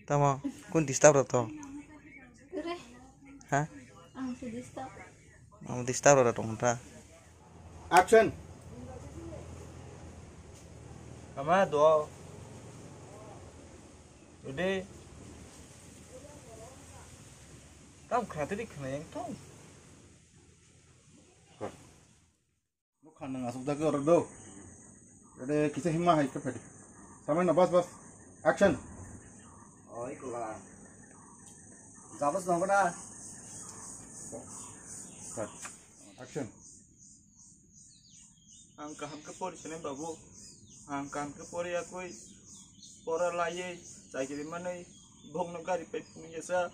Tama, kun disturb to. Kere, Ha? ang disturb. Disturb ra tong ta. Action. Ama do. Udah. Tam khate dik khna yang to. Bukan ngasuk dagu orang do. Ada kisah hima hai ke pedi. Sama na bas. Action. Oh, itu lah. Zaman sekarang dah. Cut. Action. Angka hamka pori sene babu. Angka hamka pori akoi pora laye cai kiri mana bong nagari pe punya sa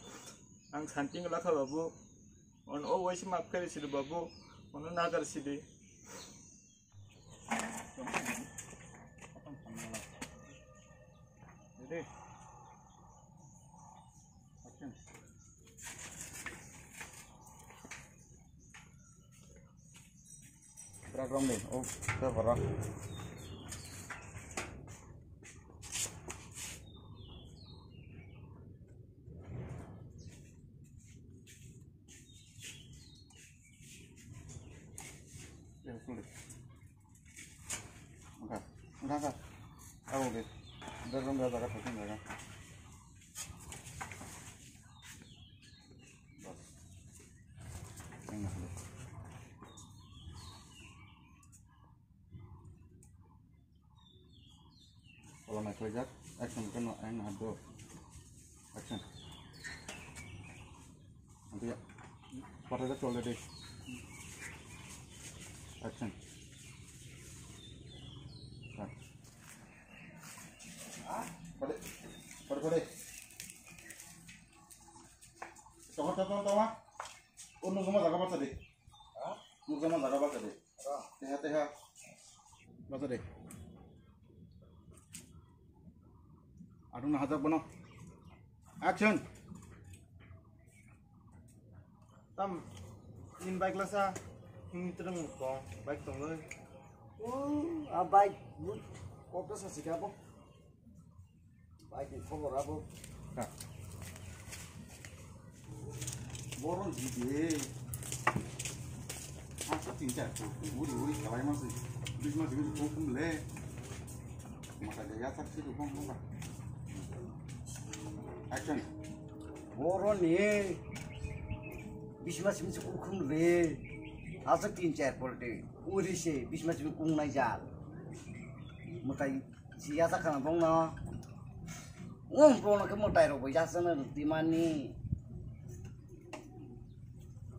ang santing lakha babu. On o wais maaf kari sidi babu. On nagar sidi. Ready. Action. Program ni. Oh, berapa? Ya, sulit. Enggak. Aku deh. Berapa berapa persen berapa? Enggak deh. Kalau naik kejar, action kan enak do. Action. Nanti ya. Pada dah coba deh. Action. Pada. Tengah. Unung sama jaga baca deh. Unung sama jaga baca deh. Teha. Baca deh. Adung na hazak bano. Action. Tam in bike lasa ini terang kong bike tong le. Oh, abai, but, kau sa sikap po. Baik, cover apa? Kak. Boron Ide. Asa tinja tu. Uri kalai masih. Bis masih itu hukum le. Maka dia saksi tu hukum apa? Action. boron ni. Bisma sih mesti hukum le. Asa tinja polte. Uri sih, bisma sih hukum naik jal. Mutai siasa kan bong na. Pono ke mutai robo jasa na di mani.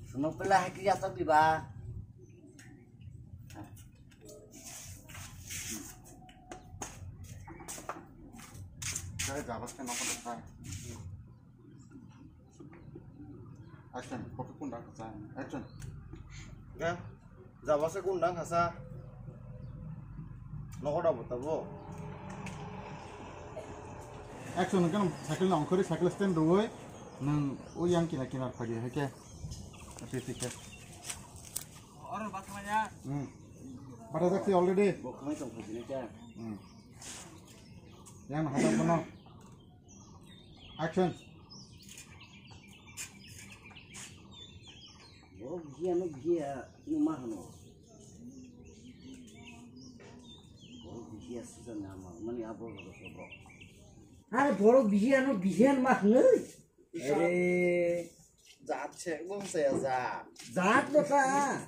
Semua pelah kiasa biba. Saya jawab kan apa depan. Action. Foto pun dah kesan. Action. Ga, jawa se kundang hasa. Nokoda botabo. Action kan cycle na angkori cycle stand roy. Nang uyang kina pagi heke. Apa ke? Orang batmanya. Pada saksi already. Bokmai tong phajine kya? Yang hazak bano. Action. Oh, dia numah no. Oh, dia susah nama. Mani apa lo sobo. Are boro bihian mah ngai. Jat se bong se jat. Zat lo ta.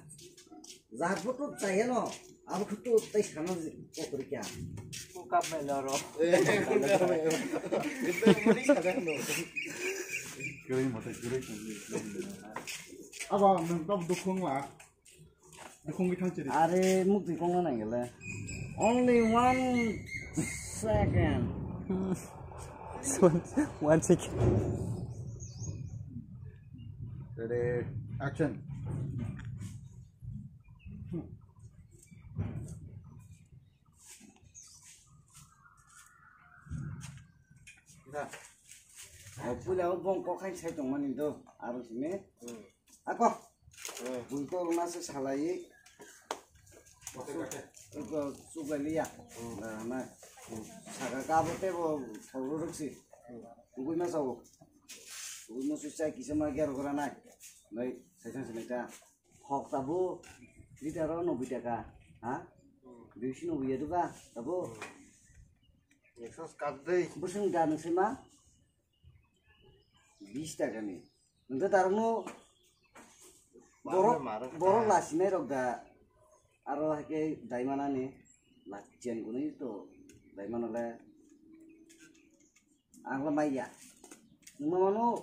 Zat lo to चाहिए no. अब खुद तो तै खाना को कर क्या? Kukap meloro. Itu muni sadang no. Kering mata kering. Apa nang dukung lah. Dukung kita ciri. Are mukti kong na gele. Only 1 second. 1 second. Ready. Action. Nah. Pula bong kok kan saya tong mani do. Arus ini. Ako. Bunko rumah se salai. Itu sugali ya. Nah, saga kabote bo thoro ruksi. Tungguin mas aku. Tungguin mas susah kisah lagi harus orang naik. Baik, saya sengaja. Hok tabu, di taruh nobi taka, ha? Bisi nobi ya tu ba, tabu. Eksos kadai. Busung dan sema. 20 টাকা নি কিন্তু তার মো বড় লাসিনে রগদা আর হাকে দাইমানা নি লাচিয়ান গুনি তো দাইমানালে angla maya ngomano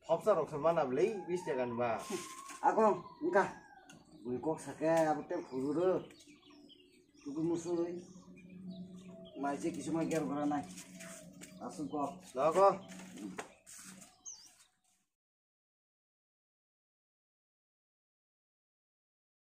Hopsa roksa mana beli 20 টাকা ba. ako engka gue kok sake abte fururo tuku musui mai je kisuma ger gorana asung kok Lah kok